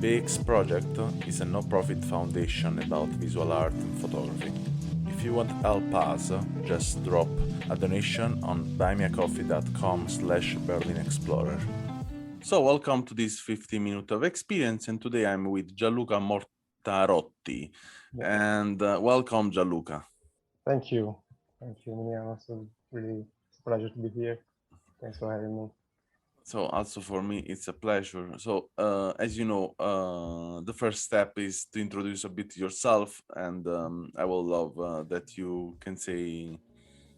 BEEX project is a no-profit foundation about visual art and photography. If you want to help us, just drop a donation on buymeacoffee.com/BerlinExplorer. So welcome to this 50 minutes of experience, and today I'm with Gianluca Mortarotti. And welcome, Gianluca. Thank you, Emiliano. So really, it's a pleasure to be here. Thanks for having me. So also for me, it's a pleasure. So as you know, the first step is to introduce a bit yourself, and I will love that you can say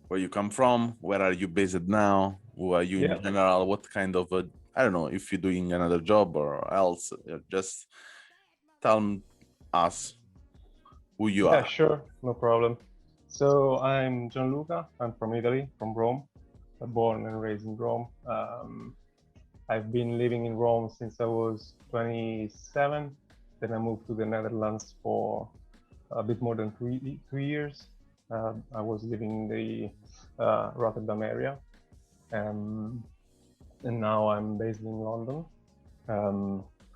where you come from, where are you based now, who are you in general, what kind of, I don't know, if you're doing another job or else, just tell us who you are. Yeah, sure, no problem. So I'm Gianluca, I'm from Italy, from Rome, born and raised in Rome. I've been living in Rome since I was 27. Then I moved to the Netherlands for a bit more than three years. I was living in the Rotterdam area. And now I'm based in London.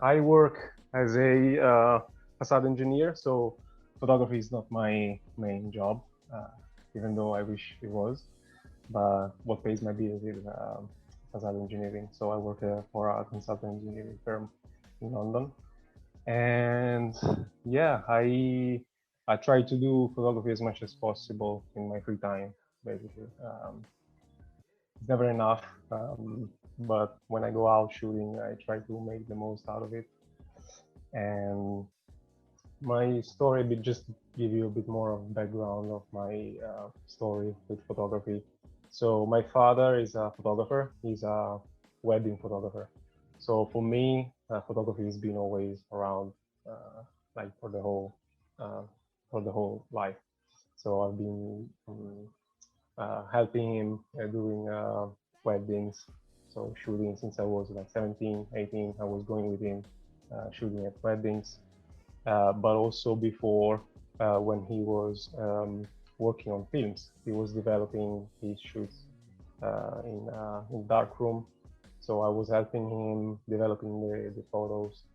I work as a facade engineer, so photography is not my main job, even though I wish it was. But what pays my bills is facade engineering. So I work for a consultant engineering firm in London. And yeah, I try to do photography as much as possible in my free time, basically. It's never enough, but when I go out shooting, I try to make the most out of it. And my story, just to give you a bit more of background of my story with photography. So my father is a photographer. He's a wedding photographer. So for me, photography has been always around, like for the whole life. So I've been helping him doing weddings. So shooting since I was like 17, 18, I was going with him shooting at weddings. But also before, when he was working on films, he was developing his shoots in darkroom. So I was helping him developing the photos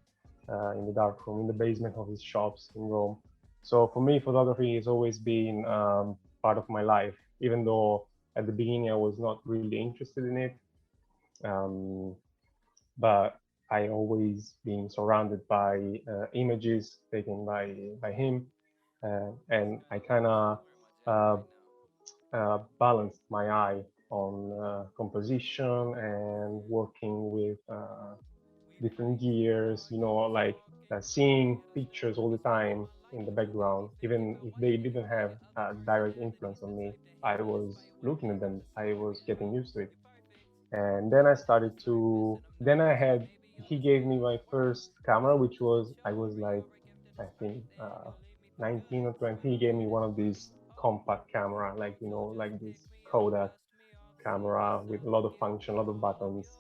in the darkroom, in the basement of his shops in Rome. So for me, photography has always been part of my life, even though at the beginning I was not really interested in it. But I always been surrounded by images taken by him, and I kind of balanced my eye on composition and working with different gears, you know, like seeing pictures all the time in the background, even if they didn't have a direct influence on me. I was looking at them, I was getting used to it. And then I started to, he gave me my first camera, which was, I was like, I think 19 or 20. He gave me one of these compact camera, like, you know, like this Kodak camera with a lot of function, a lot of buttons.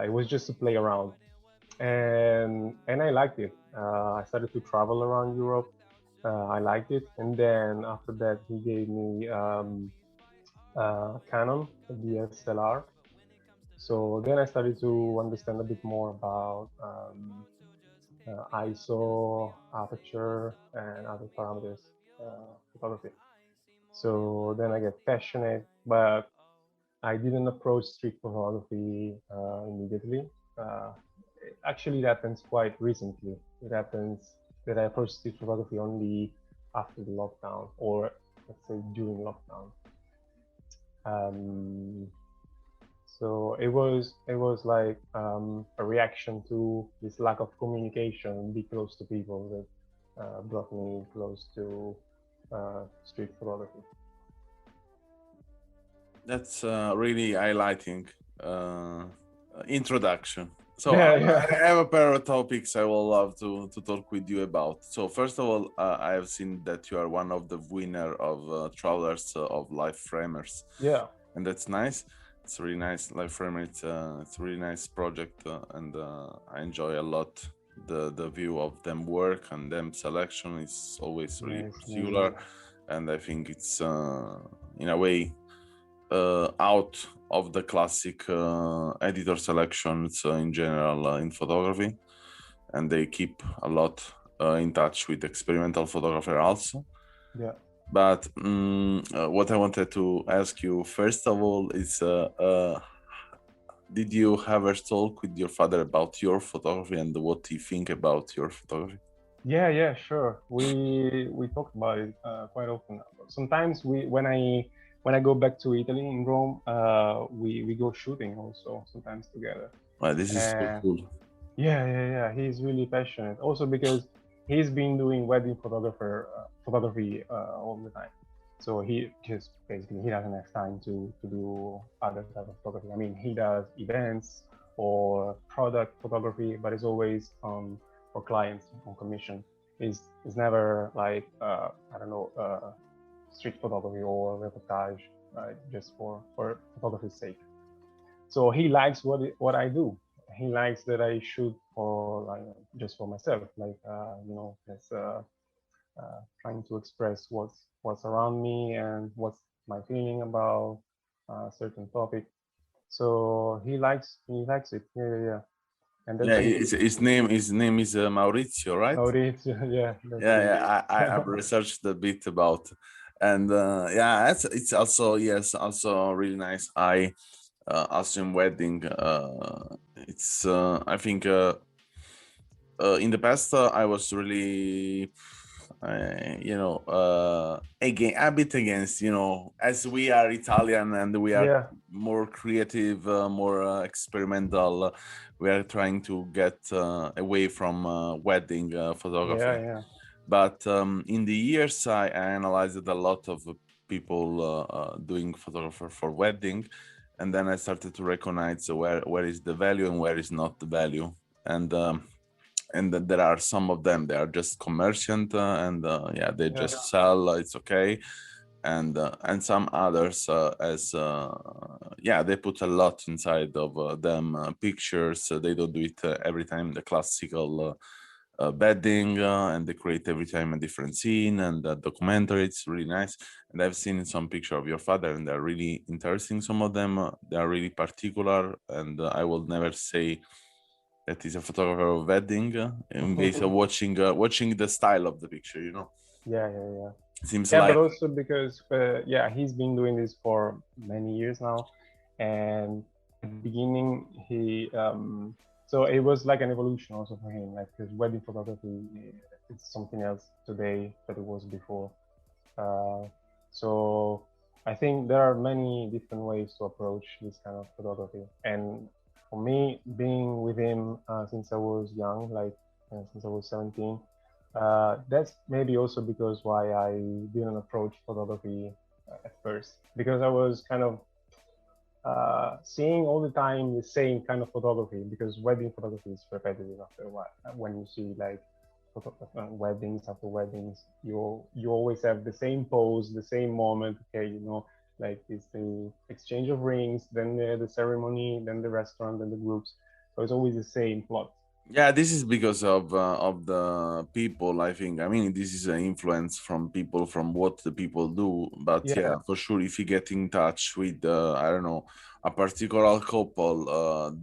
It was just to play around. And I liked it. I started to travel around Europe. I liked it. And then after that, he gave me Canon, the DSLR. So then I started to understand a bit more about ISO, aperture, and other parameters photography. So then I get passionate, but I didn't approach street photography immediately. Actually, it happens quite recently. It happens that I approached street photography only after the lockdown, or let's say during lockdown. So it was like a reaction to this lack of communication, be close to people, that brought me close to street photography. That's really highlighting introduction. So yeah. I have a pair of topics I will love to talk with you about. So first of all, I have seen that you are one of the winner of Travelers of Life Framers. Yeah. And that's nice. it's really nice. Live Frame, it's a really nice project, and I enjoy a lot the view of them work, and them selection is always really Nice, amazing. particular, and I think it's in a way out of the classic editor selections in general in photography, and they keep a lot in touch with experimental photographer also. Yeah. But what I wanted to ask you first of all is, did you ever talk with your father about your photography and what he think about your photography? Yeah, sure. We talk about it quite often. Sometimes when I go back to Italy in Rome, we go shooting also sometimes together. Well, this is so Uh, cool. yeah. He's really passionate. Also because he's been doing wedding photography all the time. So he just basically he doesn't have time to do other type of photography. I mean, he does events or product photography, but it's always for clients on commission. Is never like I don't know street photography or reportage, right? Just for photography's sake. So he likes what I do. He likes that I shoot for like just for myself, like just trying to express what's around me and what's my feeling about a certain topic. So he likes it. Yeah. And that's Yeah, really his name is Maurizio, right? Mauricio. Yeah, that's Yeah, it. yeah. I've researched a bit about, and yeah, it's also, yes, also really nice. I also in wedding. It's I think in the past I was really again a bit against, as we are Italian and we are Yeah, more creative, more experimental, we are trying to get away from wedding photography. yeah. But in the years I analyzed a lot of people doing photographer for wedding, and then I started to recognize where is the value and where is not the value. And then there are some of them, they are just commerciant, and yeah, they Yeah. just sell, it's okay. And some others, as yeah, they put a lot inside of them, pictures, they don't do it every time the classical bedding, and they create every time a different scene and a documentary. It's really nice. And I've seen some picture of your father, and they're really interesting. Some of them, they are really particular, and I will never say that is a photographer of wedding, in case of watching the style of the picture, Yeah. seems Yeah, but like. also because yeah, he's been doing this for many years now, and at the beginning so it was like an evolution also for him, like because wedding photography it's something else today that it was before. Uh, so I think there are many different ways to approach this kind of photography, and for me, being with him since I was young, like since I was 17, that's maybe also because why I didn't approach photography at first, because I was kind of seeing all the time the same kind of photography, because wedding photography is repetitive after a while. When you see like weddings after weddings, you always have the same pose, the same moment. Okay, like it's the exchange of rings, then the ceremony, then the restaurant, then the groups. So it's always the same plot. Yeah, this is because of the people, I think. I mean, this is an influence from people, from what the people do. But Yeah, yeah, for sure, if you get in touch with, I don't know, a particular couple,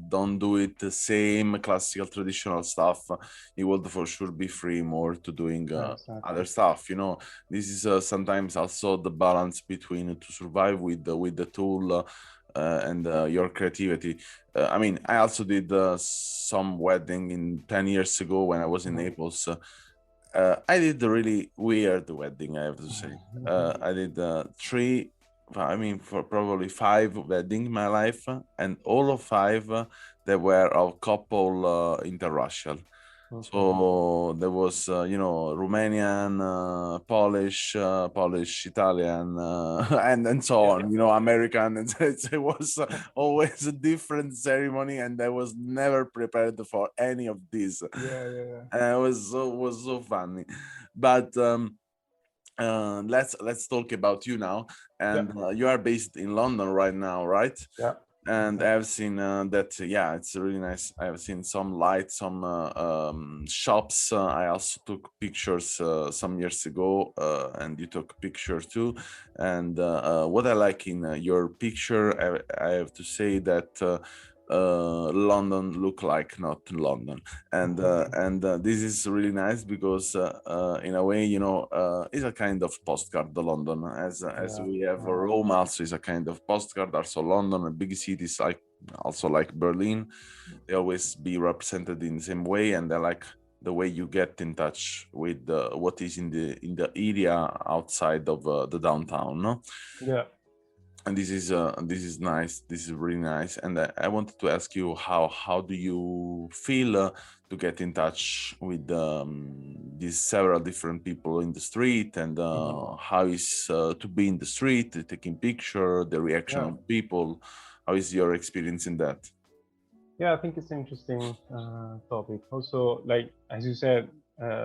don't do it the same classical traditional stuff. You will for sure be free more to doing exactly. other stuff. This is sometimes also the balance between to survive with the tool, and your creativity. I mean, I also did some wedding in 10 years ago when I was in Naples. I did a really weird wedding, I have to say. I did three, I mean, for probably five weddings in my life, and all of five, they were of couple interracial. So there was, Romanian, Polish, Italian, and so Yeah, on, American. And it was always a different ceremony, and I was never prepared for any of these. yeah. And it was so funny. But let's talk about you now. Yeah, And you are based in London right now, right? yeah. And I've seen that yeah, it's really nice. I've seen some lights, some shops. I also took pictures some years ago, and you took pictures too. And what I like in your picture, I have to say that London look like not London, and this is really nice because in a way, you know, it's a kind of postcard. The London, as we have Rome, also is a kind of postcard. Also London and big cities like also like Berlin, they always be represented in the same way, and I like the way you get in touch with what is in the area outside of the downtown, no? Yeah. And this is nice. This is really nice. And I wanted to ask you how do you feel to get in touch with these several different people in the street, and how is to be in the street, taking picture, the reaction of people. How is your experience in that? Yeah, I think it's an interesting topic. Also, like as you said,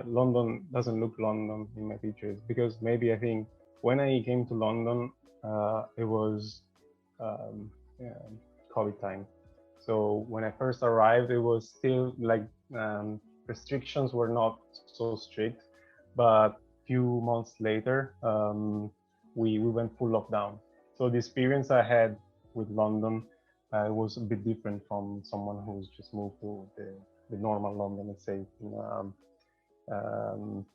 London doesn't look London in my pictures because maybe I think when I came to London, it was yeah, COVID time. So when I first arrived, it was still like restrictions were not so strict, but few months later, we went full lockdown. So the experience I had with London was a bit different from someone who's just moved to the normal London, let's say, in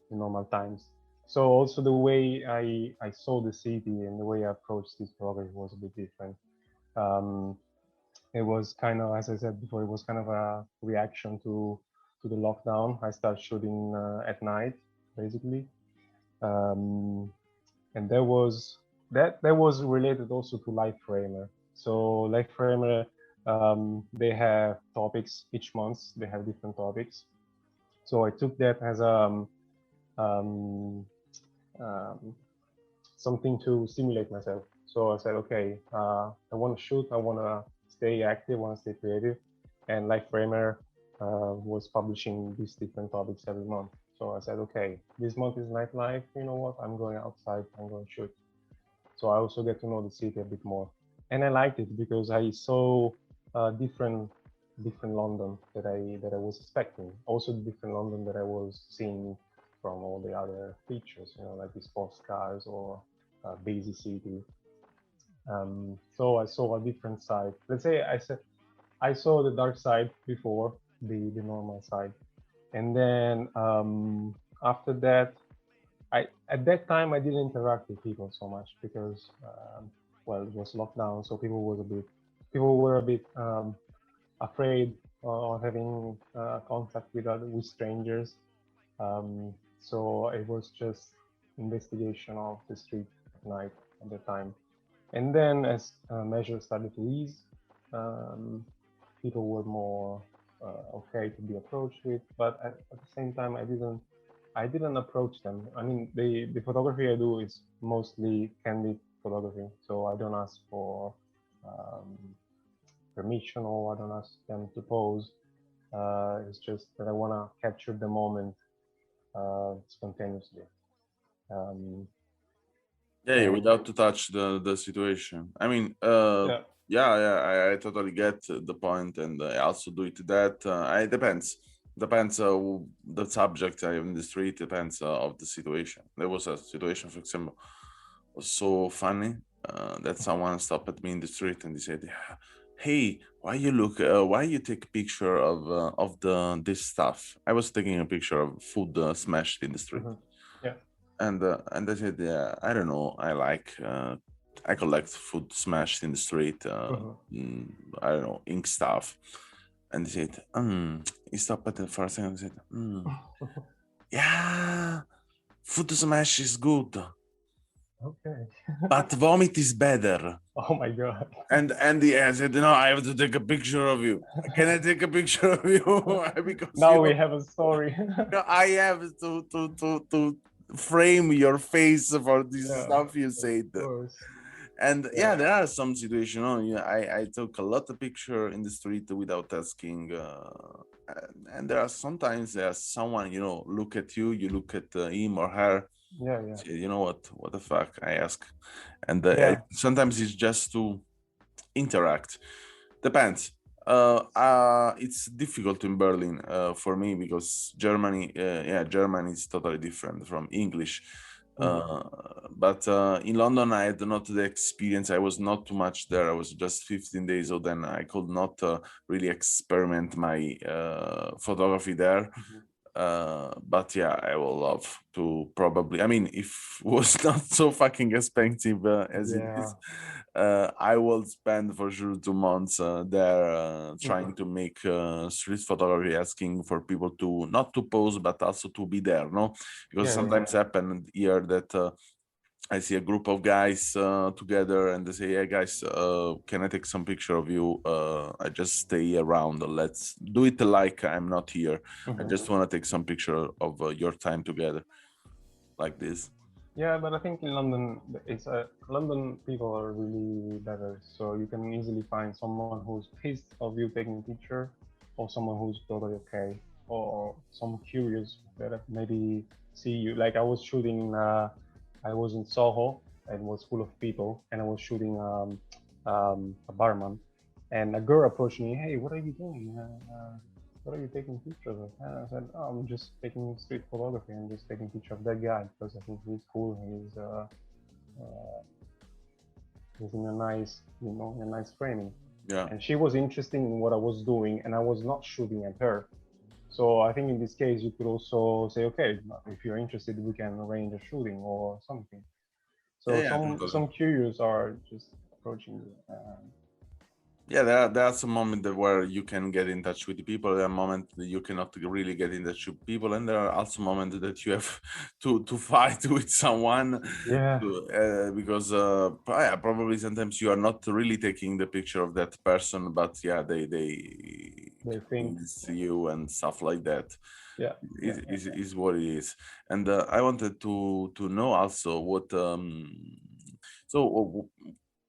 normal times. So also the way I saw the city and the way I approached this program was a bit different. It was kind of, as I said before, it was kind of a reaction to the lockdown. I started shooting at night, basically, and that was related also to Life Framer. So Life Framer, they have topics each month. They have different topics. So I took that as um, something to stimulate myself. So I said, okay, I want to shoot, I want to stay active, I want to stay creative. And Life Framer was publishing these different topics every month. So I said, okay, this month is nightlife. You know what? I'm going outside, I'm going to shoot. So I also get to know the city a bit more. And I liked it because I saw different London that I was expecting. Also the different London that I was seeing from all the other features, you know, like these postcards or busy city. So I saw a different side. Let's say I saw the dark side before the normal side, and then after that, at that time I didn't interact with people so much because well, it was lockdown, so people were a bit afraid of having contact with strangers. So it was just investigation of the street at night at the time. And then as measures started to ease, people were more okay to be approached with. But at the same time, I didn't approach them. I mean, the photography I do is mostly candid photography, so I don't ask for permission or I don't ask them to pose. It's just that I want to capture the moment spontaneously. Yeah, without to touch the situation. I mean, I totally get the point, and I also do it. That it depends the subject in the street depends of the situation. There was a situation, for example, was so funny that someone stopped at me in the street and they said, "Yeah, hey, why you take a picture of this stuff?" I was taking a picture of food smashed in the street. Yeah. And I said, yeah, I don't know. I collect food smashed in the street. I don't know, ink stuff. And they said, he stopped at the first second and said, yeah, food smash is good. Okay. But vomit is better. Oh my God. And I said, no, I have to take a picture of you. Can I take a picture of you? Because now we have a story. I have to frame your face for this stuff you said. And there are some situations. I took a lot of picture in the street without asking, and there are sometimes someone look at you, you look at him or her. Say, you know what the fuck, I ask, and sometimes it's just to interact. Depends. It's difficult in Berlin for me because Germany, German is totally different from English. But in London, I had not the experience. I was not too much there. I was just 15 days, so then I could not really experiment my photography there. But yeah, I will love to probably. I mean, if it was not so fucking expensive as it is, I will spend for sure 2 months there trying to make street photography, asking for people to not to pose but also to be there. No, because sometimes happen here that. I see a group of guys together and they say, hey guys, can I take some picture of you? I just stay around. Let's do it like I'm not here. I just want to take some picture of your time together like this. Yeah, but I think in London, London people are really better. So you can easily find someone who's pissed of you taking a picture, or someone who's totally okay, or some curious that maybe see you. Like I was shooting, I was in Soho and it was full of people, and I was shooting a barman, and a girl approached me. Hey, what are you doing? What are you taking pictures of? And I said, oh, I'm just taking street photography. I'm just taking picture of that guy because I think he's cool. He's in a nice, in a nice framing. Yeah. And she was interested in what I was doing, and I was not shooting at her. So I think in this case, you could also say, okay, if you're interested, we can arrange a shooting or something. So Totally. some curious are just approaching you. Yeah, there are some moments where you can get in touch with the people. There are moments that you cannot really get in touch with people, and there are also moments that you have to fight with someone. Yeah. Because probably sometimes you are not really taking the picture of that person, but yeah, they think it's you and stuff like that. Yeah. Is what it is. And I wanted to know also what so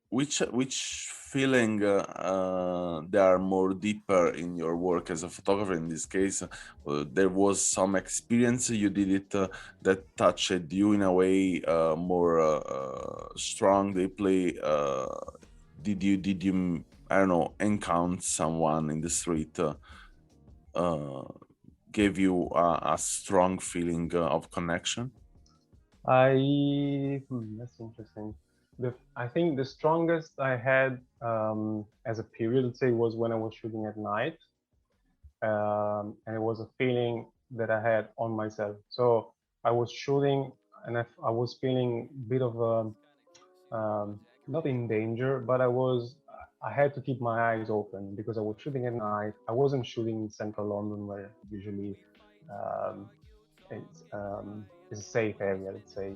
which feeling they are more deeper in your work as a photographer in this case. There was some experience you did it that touched you in a way more strong, deeply. Did you I don't know, encounter someone in the street gave you a strong feeling of connection? That's interesting. I think the strongest I had as a period, let's say, was when I was shooting at night, and it was a feeling that I had on myself. So I was shooting, and I was feeling a bit of not in danger, but I had to keep my eyes open because I was shooting at night. I wasn't shooting in central London where usually um, it's a safe area, let's say,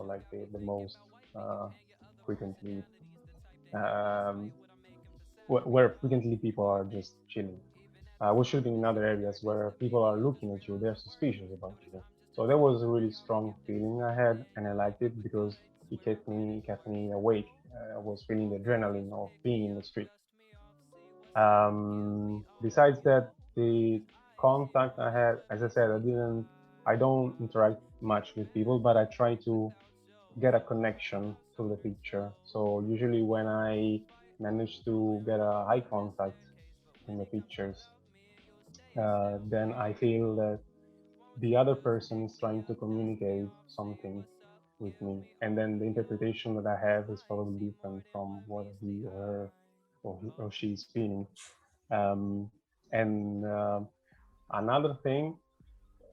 like the most frequently where frequently people are just chilling. We're shooting in other areas where people are looking at you, they're suspicious about you. So that was a really strong feeling I had, and I liked it because it kept me awake. I was feeling the adrenaline of being in the street. Besides that, the contact I had, as I said, I don't interact much with people, but I try to get a connection to the picture. So usually when I manage to get a eye contact in the pictures, then I feel that the other person is trying to communicate something with me, and then the interpretation that I have is probably different from what he or her or she is feeling. Um, and Another thing,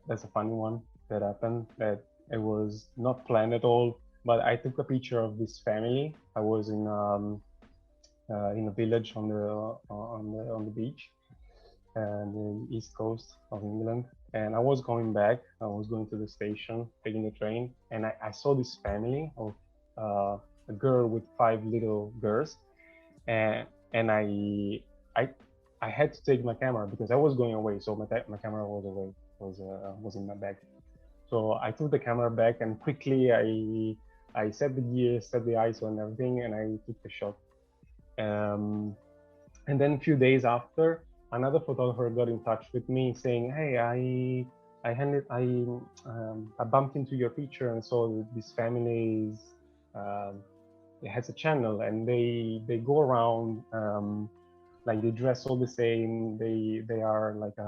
that's a funny one that happened, that it was not planned at all, but I took a picture of this family. I was in a village on the beach and the east coast of England. And I was going back. I was going to the station, taking the train, and I saw this family of a girl with 5 little girls, and I I had to take my camera because I was going away, so my camera was away, was in my bag. So I took the camera back and quickly I set the gear, set the ISO and everything, and I took the shot. Um, and then a few days after, another photographer got in touch with me saying, "Hey, I bumped into your picture and saw that this family it has a channel and they go around like they dress all the same. They are like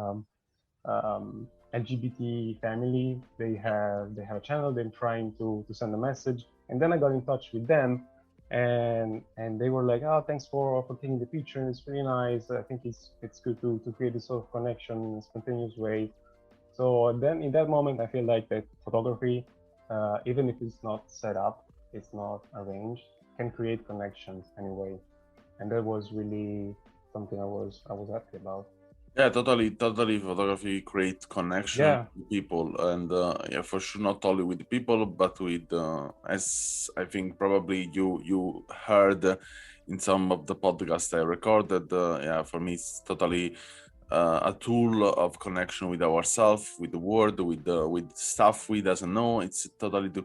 LGBT family. They have a channel. They're trying to send a message, and then I got in touch with them, and they were like, oh, thanks for taking the picture. It's really nice. I think it's good to create this sort of connection in a spontaneous way. So then in that moment, I feel like that photography, even if it's not set up, it's not arranged, can create connections anyway, and that was really something I was happy about. Yeah, totally. Photography create connection Yeah, with people, and yeah, for sure, not only with the people, but with as I think probably you heard in some of the podcasts I recorded. Yeah, for me, it's totally a tool of connection with ourselves, with the world, with stuff we doesn't know. It's totally the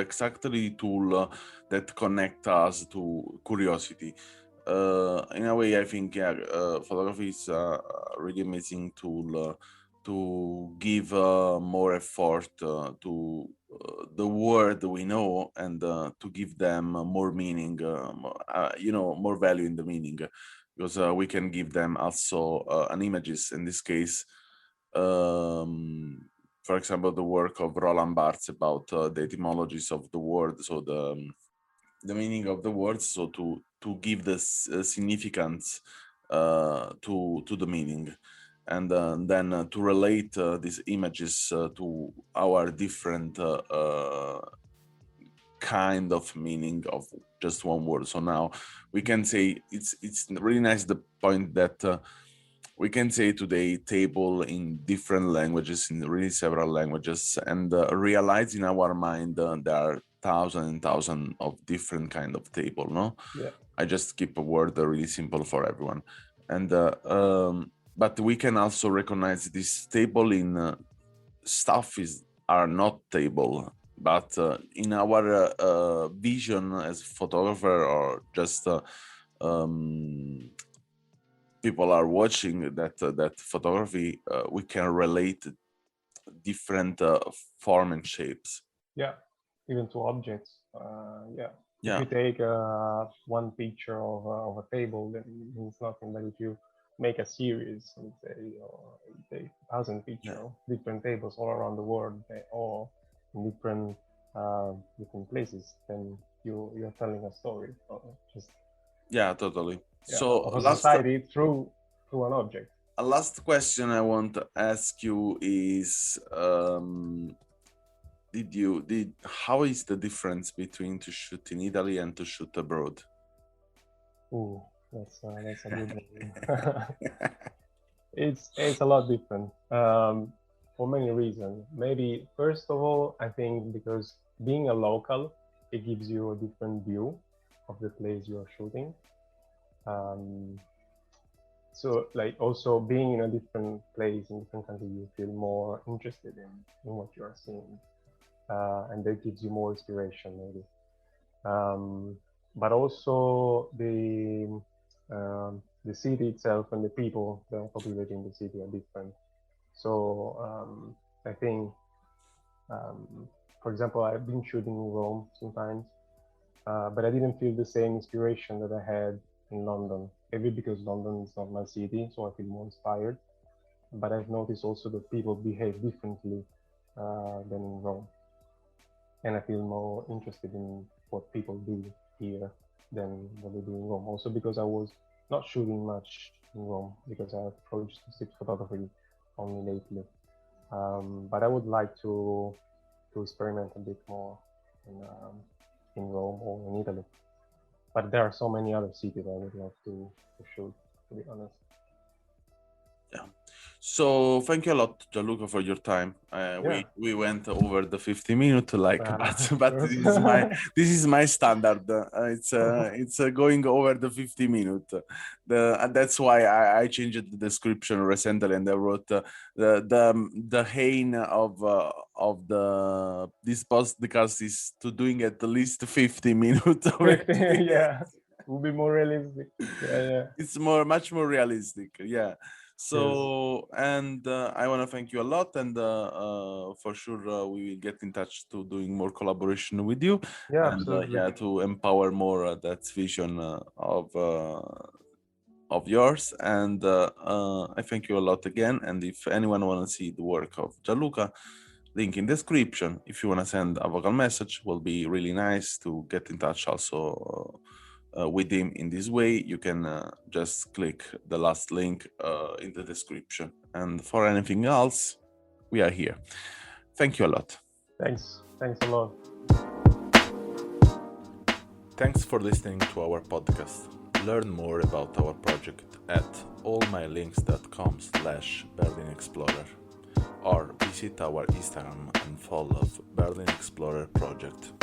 exactly tool that connect us to curiosity. In a way, I think photography is a really amazing tool to give more effort to the word we know, and to give them more meaning, more value in the meaning, because we can give them also an images. In this case, for example, the work of Roland Barthes about the etymologies of the word, so the meaning of the words, so to give the significance to the meaning, and then to relate these images to our different kind of meaning of just one word. So now we can say it's really nice, the point that we can say today table in different languages, in really several languages, and realize in our mind there are thousands and thousands of different kind of table. No, yeah, I just keep a word really simple for everyone, and but we can also recognize this table in stuff are not table, but in our vision as photographer, or just um, people are watching that photography, we can relate different form and shapes. yeah. Even to objects. Yeah. If Yeah, you take one picture of a table, then it means nothing. But if you make a series, let's say, or you take 1,000 yeah, pictures of different tables all around the world, all in different places, then you're telling a story, or just yeah, totally. yeah, So of a society through an object. a last question I want to ask you is, how is the difference between to shoot in Italy and to shoot abroad? Ooh, that's a good one. It's a lot different for many reasons. Maybe first of all, I think because being a local, it gives you a different view of the place you are shooting. Um, so like also being in a different place in different country, you feel more interested in what you are seeing, and that gives you more inspiration maybe. Um, but also the city itself and the people that are populating the city are different. So I think, for example, I've been shooting in Rome sometimes, but I didn't feel the same inspiration that I had in London. Maybe because London is not my city, so I feel more inspired. But I've noticed also that people behave differently than in Rome, and I feel more interested in what people do here than what they do in Rome. Also because I was not shooting much in Rome because I approached street photography only lately. But I would like to experiment a bit more in Rome or in Italy. But there are so many other cities I would love to shoot, to be honest. Yeah. So thank you a lot, Gianluca, for your time. Yeah. We went over the 50 minutes, like, but Sure. this is my standard. It's going over the 50 minutes. And that's why I changed the description recently, and I wrote the aim of the this podcast is to doing at least 50 minutes already. 50, yeah. Will be more realistic. Yeah, yeah. It's much more realistic. Yeah. Yes. So, and I want to thank you a lot, and for sure we will get in touch to doing more collaboration with you, Yeah, and absolutely. yeah, to empower more that vision of of yours, and I thank you a lot again. And if anyone want to see the work of Gianluca, link in description. If you want to send a vocal message, will be really nice to get in touch also with him in this way. You can just click the last link in the description. And for anything else, we are here. Thank you a lot. Thanks a lot. Thanks for listening to our podcast. Learn more about our project at allmylinks.com/BerlinExplorer or visit our Instagram and follow Berlin Explorer Project.